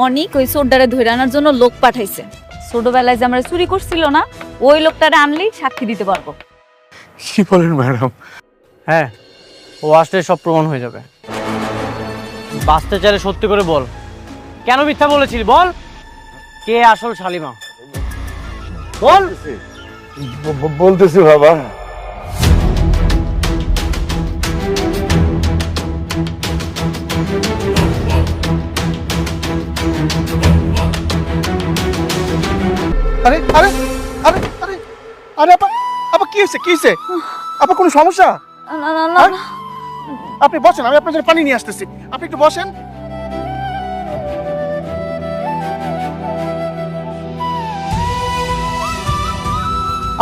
অনেক ওই সোডারে ধরে আনার জন্য লোক পাঠাইছে। ছোটবেলায় যে আমরা চুরি করছিল না, ওই লোকটারে আনলেই সাক্ষী দিতে পারবো। কি বলেন ম্যাডাম? হ্যাঁ, ও আসলে সব প্রমাণ হয়ে যাবে। বাঁচতে চাইলে সত্যি করে বল, কেন মিথ্যা বলেছিলি? বল, কে আসল শালিমা? বল। বলতেছি বাবা। আরে আরে আরে আরে আরে আপা, আপা কি হয়েছে? কি হয়েছে আপা? কোনো সমস্যা? না না না না। আপনি বসেন, আমি আপনার জন্য পানি নিয়ে আসতেছি। আপনি একটু বসেন।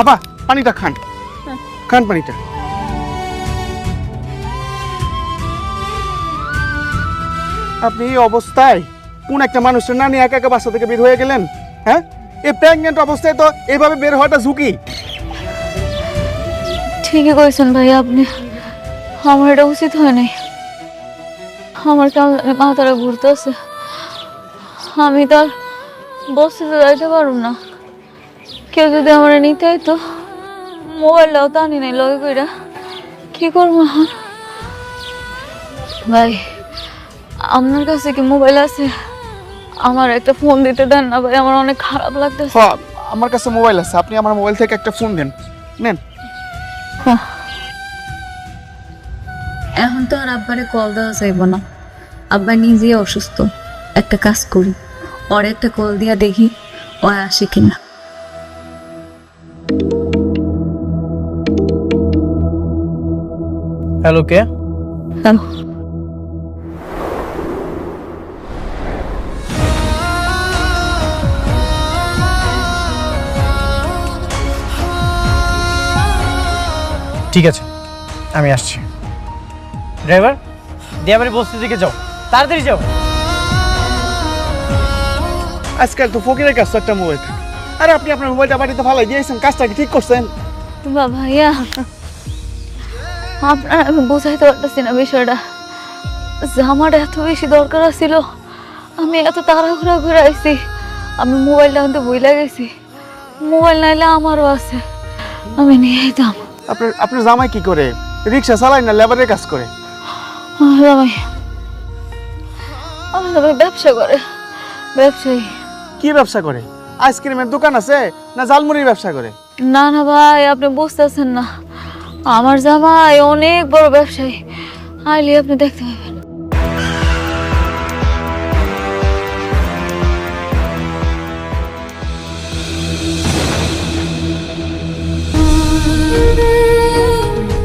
আপা পানিটা খান, খান পানিটা। আপনি এই অবস্থায় কোন একটা মানুষের না নিয়ে একা একা বাসা থেকে বের হয়ে গেলেন? হ্যাঁ, এই প্রেগনেন্ট অবস্থায় তো এইভাবে বের হওয়াটা ঝুঁকি। ঠিকই করেছেন ভাই আপনি, আমার এটা উচিত হয় নাই। আমার কেমন মাথাটা ঘুরতে আছে, আমি তো আর বসতে যাইতে পারব না। কেউ যদি আমার নিতে হইতো, মোবাইলটাও তো আনি নাই লগে কইরা, কি করবো এখন? ভাই আপনার কাছে কি মোবাইল আছে? আমার একটা ফোন দিতে দেন না ভাই, আমার অনেক খারাপ লাগতেছে। হ্যাঁ, আমার কাছে মোবাইল আছে, আপনি আমার মোবাইল থেকে একটা ফোন দেন, নেন। এখন তো আর আব্বারে কল দেওয়া যাইব না, আব্বা নিজেই অসুস্থ। একটা কাজ করি, ওর একটা কল দিয়া দেখি ও আসে কিনা। হ্যালো, কে? হ্যালো, ঠিক আছে, আমি আসছি। ড্রাইভার, দিয়াবাড়ি বস্তির দিকে যাও, তাড়াতাড়ি যাও। আজকাল তো ফকিরের কাছে একটা মোবাইল থাকে। আরে আপনি আপনার মোবাইলটা বাড়িতে ফালাই দিয়েছেন, কাজটা কি ঠিক করছেন? ভাইয়া আপনার আমি বোঝাইতে পারতেছি না বিষয়টা, যে আমার এত বেশি দরকার ছিল, আমি এত তাড়াহুড়া ঘুরে আইছি, আমি মোবাইলটা আনতে ভুলে গেছি। মোবাইল নাইলে আমারও আছে, আমি নিয়ে আইতাম। আপনার আপনার জামাই কি করে? রিক্সা চালায় না লেবারের কাজ করে? জামাই, আমার জামাই ব্যবসা করে, ব্যবসায়ী। কি ব্যবসা করে? আইসক্রিমের দোকান আছে না জালমুড়ির ব্যবসা করে? না না ভাই, আপনি বুঝতেছেন না, আমার জামাই অনেক বড় ব্যবসায়ী, আইলে আপনি দেখতে পাবেন।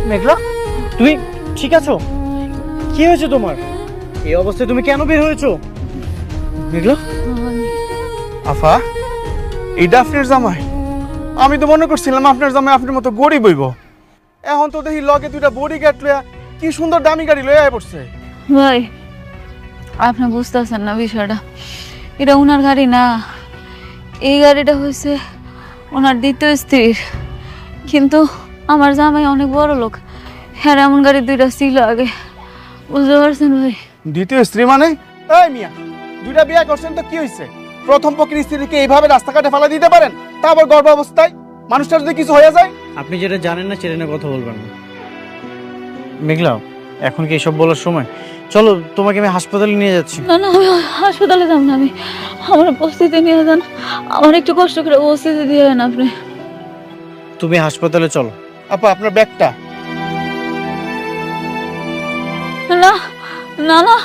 মেঘলা, তুমি ঠিক আছো? কি হয়েছে তোমার? এই অবস্থায় তুমি কেন বের হয়েছো? মেঘলা, আফা, এটা আপনার জামাই? আমি তো মনে করছিলাম আপনার জামাই আপনার মতো গরিব হইব। এখন তো দেখি লগে দুইটা বডি গার্ড লইয়া কি সুন্দর দামি গাড়ি লইয়া আয় পড়ছে। ভাই আপনি বুঝতেছেন না বিষয়টা, এটা ওনার গাড়ি না, এই গাড়িটা হয়েছে ওনার দ্বিতীয় স্ত্রীর। কিন্তু আমার জামাই অনেক বড় লোক, হ্যাঁ এমন গাড়ি দুইটা ছিল আগে, বুঝতে পারছেন ভাই? দ্বিতীয় স্ত্রী মানে? এই মিয়া, দুইটা বিয়ে করছেন তো কি হয়েছে? প্রথম পক্ষের স্ত্রীকে এইভাবে রাস্তাঘাটে ফেলা দিতে পারেন, তা আবার গর্ভ অবস্থায়? মানুষটার যদি কিছু হয়ে যায়? আপনি যেটা জানেন না সেটা নিয়ে কথা বলবেন না। মেঘলা, এখন কি এসব বলার সময়? চলো, তোমাকে আমি হাসপাতালে নিয়ে যাচ্ছি। না না, আমি হাসপাতালে যাব না, আমি আমার বস্তিতে নিয়ে যান, আমার একটু কষ্ট করে বস্তিতে দিয়ে যান আপনি। তুমি হাসপাতালে চলো। আপা আপনার ব্যাগটা। না না না,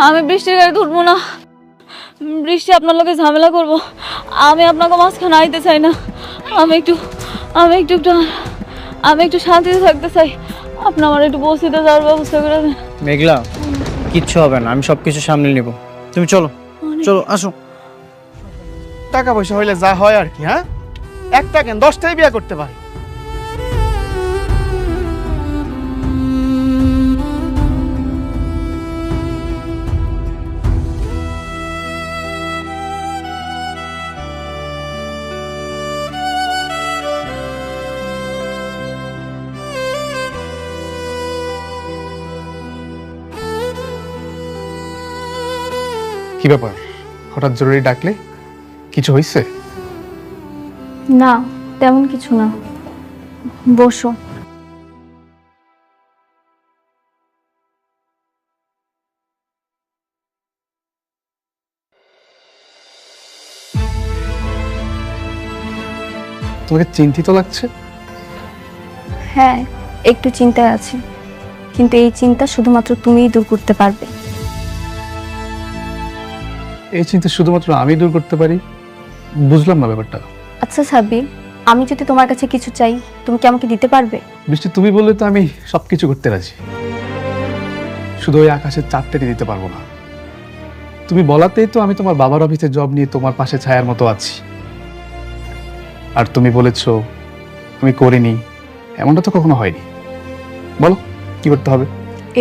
আমি বৃষ্টির গাড়ি তুলবো না, বৃষ্টি আপনার লোকে ঝামেলা করবো, আমি আপনাকে মাঝখানে আইতে চাই না, আমি একটু আমি একটু আমি একটু শান্তিতে থাকতে চাই, আপনি আমার একটু বসিতে যাওয়ার ব্যবস্থা করে দেন। মেঘলা, কিচ্ছু হবে না, আমি সবকিছু সামনে নেব। তুমি চলো, চলো, আসো। টাকা পয়সা হইলে যা হয় আর কি। হ্যাঁ, একটা কেন 10টাই বিয়ে করতে পারে। কি ব্যাপার? হঠাৎ জরুরি ডাকলে? কিছু হয়েছে? না, তেমন কিছু না। বসো। তোমাকে চিন্তিত লাগছে? হ্যাঁ, একটু চিন্তায় আছি, কিন্তু এই চিন্তা শুধুমাত্র তুমিই দূর করতে পারবে। এই চিন্তা শুধুমাত্র আমি দূর করতে পারি? বুঝলাম না ব্যাপারটা। আচ্ছা সাব্বির, আমি যদি তোমার কাছে কিছু চাই, তুমি কি আমাকে দিতে পারবে? বৃষ্টি, তুমি বললে তো আমি সবকিছু করতে রাজি, শুধু ওই আকাশের চাঁদটাই দিতে পারবো না। তুমি বলাতেই তো আমি তোমার বাবার অফিসে জব নিয়ে তোমার পাশে ছায়ার মতো আছি। আর তুমি বলেছ আমি করিনি, এমনটা তো কখনো হয়নি। বলো কি করতে হবে?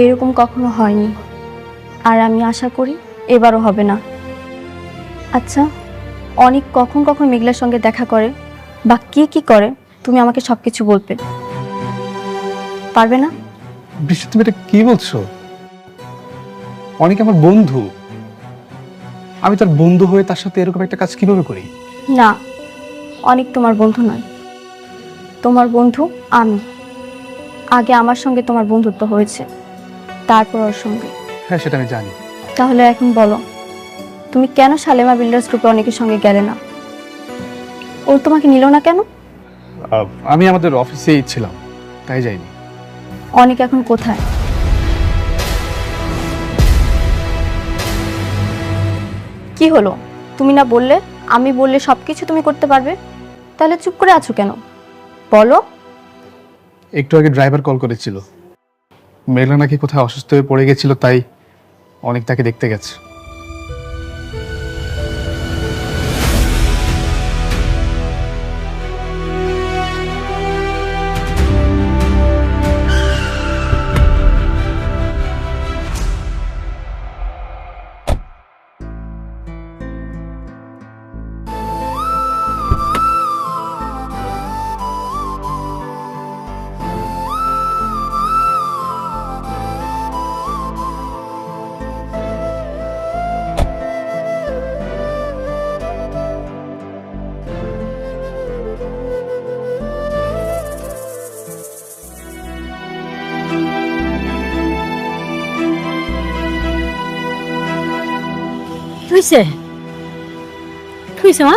এরকম কখনো হয়নি, আর আমি আশা করি এবারও হবে না। আচ্ছা, অনেক কখন কখন মেঘলার সঙ্গে দেখা করে বা কি কি করে, তুমি আমাকে সবকিছু বলবে, পারবে না? বৃষ্টি, তুমি এটা কি বলছো? অনেক আমার বন্ধু, আমি তার বন্ধু হয়ে তার সাথে এরকম একটা কাজ কিভাবে করি? না, অনেক তোমার বন্ধু নয়, তোমার বন্ধু আমি। আগে আমার সঙ্গে তোমার বন্ধুত্ব হয়েছে, তারপর ওর সঙ্গে। হ্যাঁ, সেটা আমি জানি। তাহলে এখন বলো, তুমি কেন শালেমা বিল্ডার্স গ্রুপে অনেকের সঙ্গে গেলে না? ও তোমাকে নিল না কেন? আমি আমাদের অফিসেই ছিলাম, তাই যাইনি। অনেক এখন কোথায়? কি হলো, তুমি না বললে আমি বললে সবকিছু তুমি করতে পারবে? তাহলে চুপ করে আছো কেন, বলো। একটু আগে ড্রাইভার কল করেছিল, মেঘলা নাকি কোথায় অসুস্থ হয়ে পড়ে গেছিল, তাই অনেক তাকে দেখতে গেছে। হইছে হইছে মা,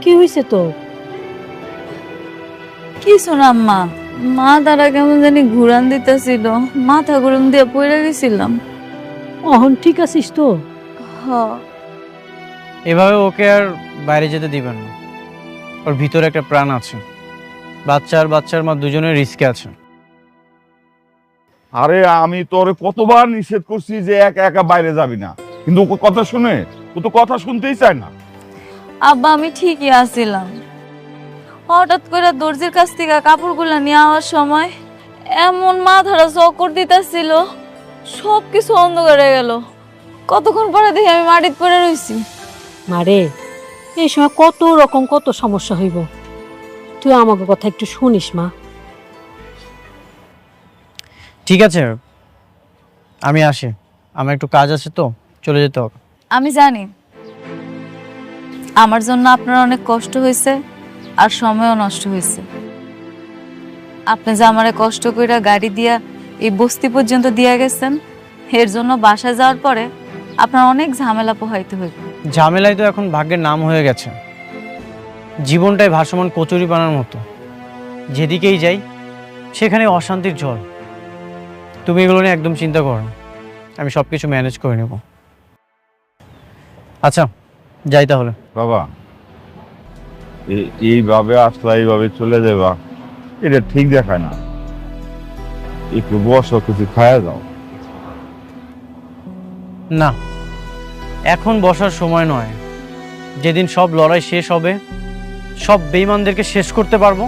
কি হইছে তো? কিছু না আম্মা, মাথাটা কেমন জানি ঘুরান দিতেছিল, মাথা ঘুরান দিয়ে পড়ে গেছিলাম। অহন ঠিক আছিস তো? হ। এভাবে ওকে আর বাইরে যেতে দিবেন না। ওর ভিতরে একটা প্রাণ আছে, বাচ্চা আর বাচ্চার মা দুজনের রিস্কে আছে। আরে আমি তোরে কতবার নিষেধ করছি যে একা একা বাইরে যাবি না, কিন্তু ও কথা শুনে, ও তো কথা শুনতেই চায় না। আব্বা, আমি ঠিকই আছিলাম, হঠাৎ করে দর্জির কাছ থেকে কাপড়গুলো নিয়ে আসার সময় এমন মাথাটা চক্কর দিতেছিল, সবকিছু অন্ধকার হয়ে গেল। কতক্ষণ পরে দেখি আমি মাটিতে পড়ে রইছি। মারে, এই সময় কত রকম কত সমস্যা হইব, তুই আমাকে কথা একটু শুনিস মা। ঠিক আছে, আমি আসি, আমার একটু কাজ আছে তো, চলে যেতে হবে। আমি জানি আমার জন্য আপনার অনেক কষ্ট হয়েছে আর সময়ও নষ্ট হয়েছে। আপনি যে আমারে কষ্ট কইরা গাড়ি দিয়া এই বস্তি পর্যন্ত দিয়া গেছেন, এর জন্য বাসায় যাওয়ার পরে আপনার অনেক ঝামেলা পোহাইতে হইবে। ঝামেলাই তো এখন ভাগ্যের নাম হয়ে গেছে। জীবনটাই ভাসমান কচুরি পানার মতো, যেদিকেই যাই সেখানে অশান্তির জল। তুমি এগুলো নিয়ে একদম চিন্তা করো না, আমি সব কিছু ম্যানেজ করে নেব। আচ্ছা, যাই তাহলে। বাবা, এইভাবে আসলা, এইভাবে চলে যাবা, এটা ঠিক দেখায় না। একটু বসো, কিছু খায়া যাও। না, এখন বসার সময় নয়। যেদিন সব লড়াই শেষ হবে, সব বেঈমানদেরকে শেষ করতে পারবো,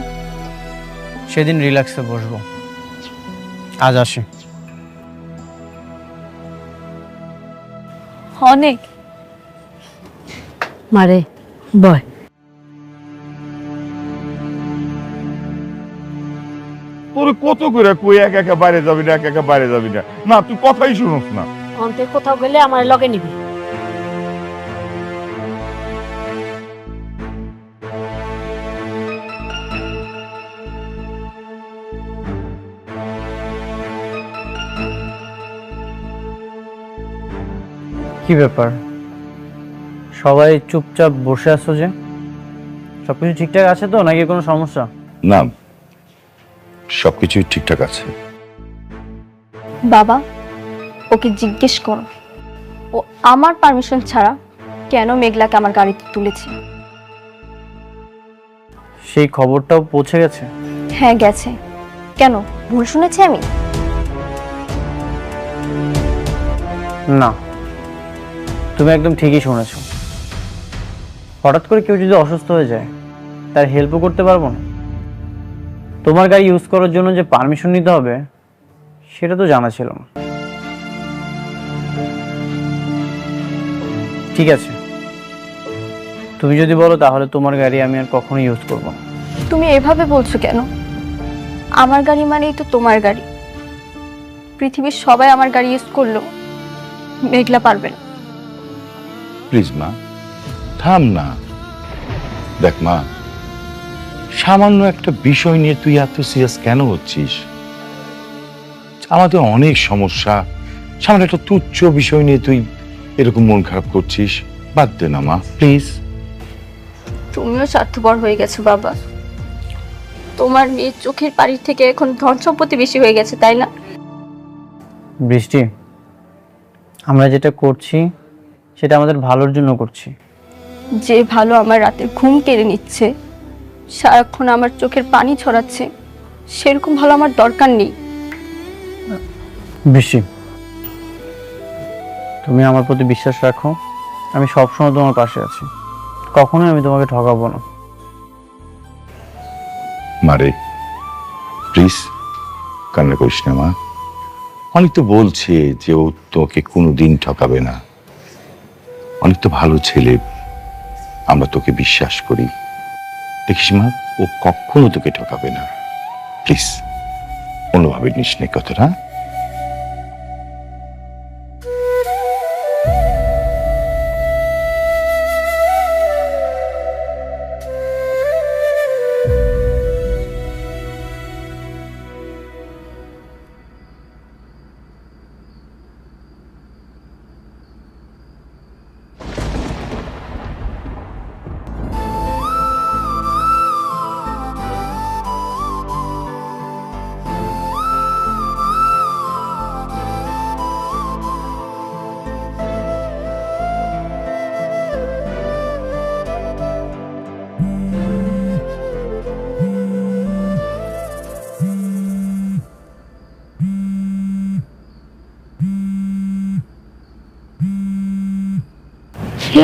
সেদিন রিল্যাক্সে বসবো। আজ আসি। অনেক মারে, বয়। তোর কত করে কই একা একা বাইরে যাবি না, একা একা বাইরে যাবি না, না তুই কথাই শুনোস না। অন্তে কোথাও গেলে আমার লগে নিবি। কি ব্যাপার, সবাই চুপচাপ বসে আছো যে? সবকিছু ঠিকঠাক আছে তো, নাকি কোনো সমস্যা? না, সবকিছুই ঠিকঠাক আছে। বাবা, ওকে জিজ্ঞেস করো ও আমার পারমিশন ছাড়া কেন মেঘলাকে আমার গাড়িতে তুলেছে। সেই খবরটাও পৌঁছে গেছে? হ্যাঁ গেছে। কেন, ভুল শুনেছি আমি? না, তুমি একদম ঠিকই শুনেছো। হঠাৎ করে কেউ যদি অসুস্থ হয়ে যায়, তার হেল্পও করতে পারবো না। তোমার গাড়ি ইউজ করার জন্য যে পারমিশন নিতে হবে, সেটা তো জানা ছিল না। ঠিক আছে, তুমি যদি বলো তাহলে তোমার গাড়ি আমি আর কখনো ইউজ করবো না। তুমি এভাবে বলছো কেন? আমার গাড়ি মানেই তো তোমার গাড়ি। পৃথিবীর সবাই আমার গাড়ি ইউজ করলো, মেঘলা পারবে না। প্লিজ মা, থাম না। দেখ মা, সামান্য একটা বিষয় নিয়ে তুই এত সিরিয়াস কেন হচ্ছিস? আমাদের অনেক সমস্যা, সামান্য একটা তুচ্ছ বিষয় নিয়ে তুই এরকম মন খারাপ করছিস। বাদ দে না মা, প্লিজ। তুমিও স্বার্থপর হয়ে গেছো বাবা। তোমার মেয়ের চোখের পানির থেকে এখন ধন সম্পত্তি বেশি হয়ে গেছে, তাই না? বৃষ্টি, আমরা যেটা করছি সেটা আমাদের ভালোর জন্য করছি। যে ভালো আমার রাতের ঘুম কেড়ে নিচ্ছে, সারাক্ষণ আমার চোখের পানি ছড়াচ্ছে, সেরকম ভালো আমার দরকার নেই। বৃষ্টি, তুমি আমার প্রতি বিশ্বাস রাখো, আমি সবসময় তোমার পাশে আছি। কখনোই আমি তোমাকে ঠকাবো না। মারে, প্লিজ কান্না করিস না মা। অনেক তো বলছে যে ও তোকে কোনোদিন ঠকাবে না। অনেক তো ভালো ছেলে, আমরা তোকে বিশ্বাস করি। দেখিস মা, ও কখনো তোকে ঠকাবে না। প্লিজ অন্যভাবে নিস নে কথাটা।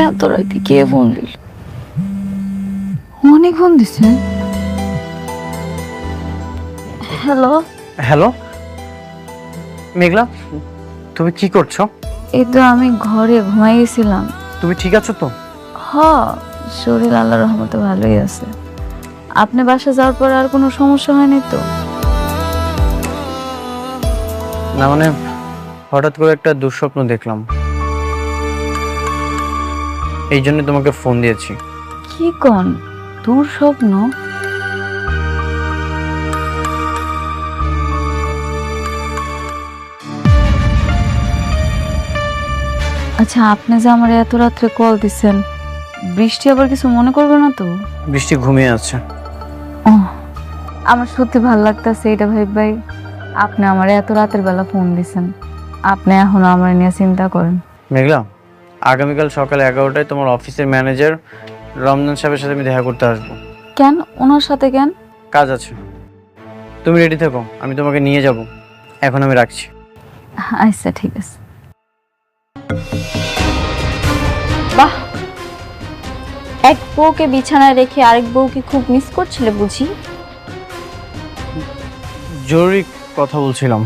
এত রাতে কে ফোন দিল? অনেক ফোন দিছে। হ্যালো। হ্যালো মেঘলা, তুমি কি করছো? এই তো আমি ঘরে ঘুমাইছিলাম। তুমি ঠিক আছো তো? হ, শরীর আল্লাহর রহমতে ভালোই আছে। আপনি বাসা যাওয়ার পর আর কোনো সমস্যা হয়নি তো? না মানে, হঠাৎ করে একটা দুঃস্বপ্ন দেখলাম, এই জন্য তোমাকে ফোন দিয়েছি। কি কোন দূর স্বপ্ন? আচ্ছা, আপনি যে আমার এত রাত্রে কল দিচ্ছেন, বৃষ্টি আবার কিছু মনে করবে না তো? বৃষ্টি ঘুমিয়ে আছে। ও, আমার সত্যি ভালো লাগতেছে এটা ভাই। আপনি আমার এত রাতের বেলা ফোন দিচ্ছেন, আপনি এখনো আমার নিয়ে চিন্তা করেন। মেঘলা, আগামীকাল সকাল 11টায় তোমার অফিসের ম্যানেজার রমজান সাহেবের সাথে আমি দেখা করতে আসবো। কেন ওনার সাথে কেন? কাজ আছে, তুমি রেডি থাকো, আমি তোমাকে নিয়ে যাব। এখন আমি রাখছি। আচ্ছা ঠিক আছে। বাহ, এক বউকে বিছানায় রেখে আরেক বউকে খুব মিস করছিলে বুঝি? জরুরি কথা বলছিলাম।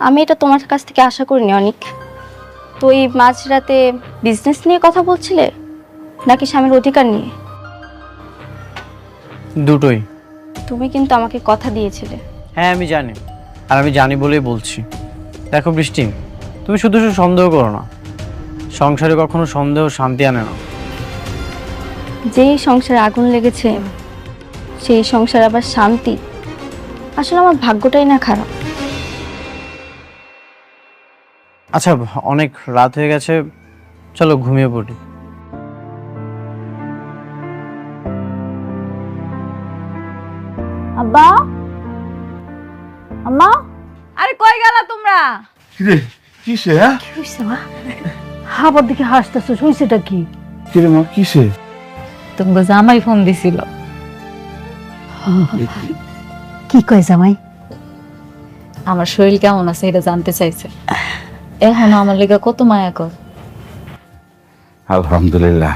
আমি এটা তোমার কাছ থেকে আশা করিনি অনিক। তো এই মাঝরাতে বিজনেস নিয়ে কথা বলছিলে নাকি স্বামীর অধিকার নিয়ে? দুটোই। তুমি কিন্তু আমাকে কথা দিয়েছিলে। হ্যাঁ আমি জানি, আর আমি জানি বলেই বলছি। দেখো বৃষ্টি, তুমি শুধু শুধু সন্দেহ করো না, সংসারে কখনো সন্দেহ শান্তি আনে না। যেই সংসারে আগুন লেগেছে সেই সংসার আবার শান্তি, আসলে আমার ভাগ্যটাই না খারাপ। আচ্ছা, অনেক রাত হয়ে গেছে, চলো ঘুমিয়ে পড়ি। আব্বা, আম্মা, আরে কই গেলা তোমরা? কিরে কিসে? হ্যাঁ কি হইছে মা? আবার দিকে হাসতেছো, হইছেটা কি? কিরে মা কিসে? তোমাকে জামাই ফোন দিছিল। কি কয় জামাই? আমার শরীর কেমন আছে এটা জানতে চাইছে। এখন আমার লেগে কত মায়া কর। আলহামদুলিল্লাহ,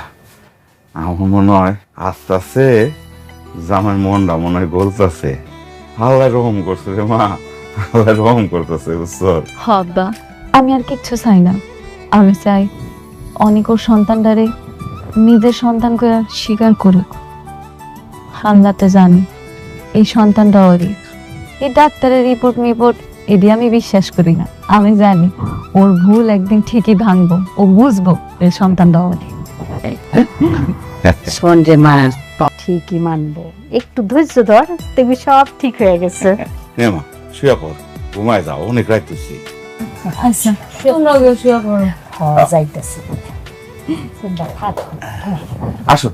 আমার মনে হয় আস্তে আস্তে জামাই মনটা মনে হয় গলতেছে। আল্লাহ রহম করছে রে মা, আল্লাহ রহম করতেছে, বুঝছো? হ আব্বা, আমি আর কিচ্ছু চাই না। আমি চাই অনেক ওর সন্তানটারে নিজের সন্তান করে স্বীকার করুক। আল্লাহতে জানি এই সন্তানটা ওরই। এই ডাক্তারের রিপোর্ট এটি আমি বিশ্বাস করি না। আমি জানি ওর ভুল একদিন ঠিকই ভাঙবো, ও বুঝবো এই সন্তানটা ওরই। শোন রে মা, ঠিকই মানবো, একটু ধৈর্য ধর, দেখবি সব ঠিক হয়ে গেছে। নে মা শুয়ে পড়, ঘুমায় যাও, অনেক রাত হইছে। আচ্ছা, তোমরা শুয়ে পড়ো। যাইতেছি। আসো।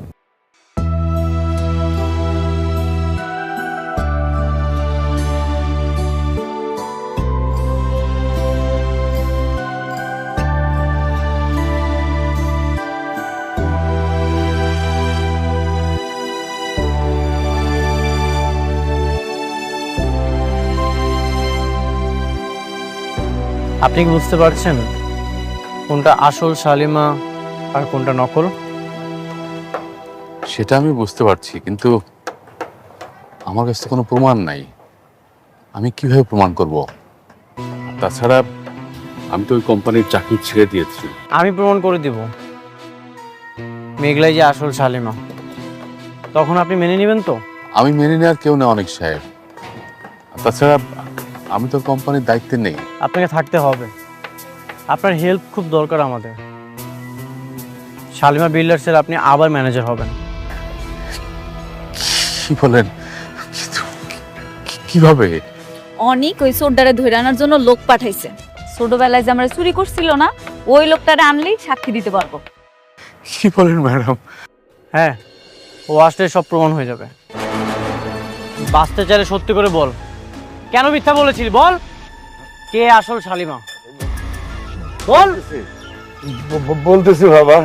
আপনি কি বুঝতে পারছেন কোনটা আসল শালিমা আর কোনটা নকল? সেটা আমি বুঝতে পারছি, কিন্তু আমার কাছে কোনো প্রমাণ নাই। আমি কিভাবে প্রমাণ করব? তাছাড়া আমি তো ওই কোম্পানির চাকরি ছেড়ে দিয়েছি। আমি প্রমাণ করে দিব মেঘলাই যে আসল শালিমা। তখন আপনি মেনে নেবেন তো? আমি মেনে নেওয়ার কেউ না অনেক সাহেব। তাছাড়া আমি তো কোম্পানির দায়িত্বে নেই। আপনাকে থাকতে হবে, আপনার হেল্প খুব দরকার আমাদের। শালিমা বিল্ডার্সের আপনি আবার ম্যানেজার হবেন। কি বলেন? কিভাবে? অনেক ওই সোডারে ধরে আনার জন্য লোক পাঠাইছে। ছোটবেলায় যে আমরা চুরি করছিল না, ওই লোকটারে আনলেই সাক্ষী দিতে পারবো। কি বলেন ম্যাডাম? হ্যাঁ, ও আসলে সব প্রমাণ হয়ে যাবে। বাঁচতে চাইলে সত্যি করে বল, কেন মিথ্যা বলেছিলি? বল, কে আসল শালিমা? বল। বলতেছি বাবা।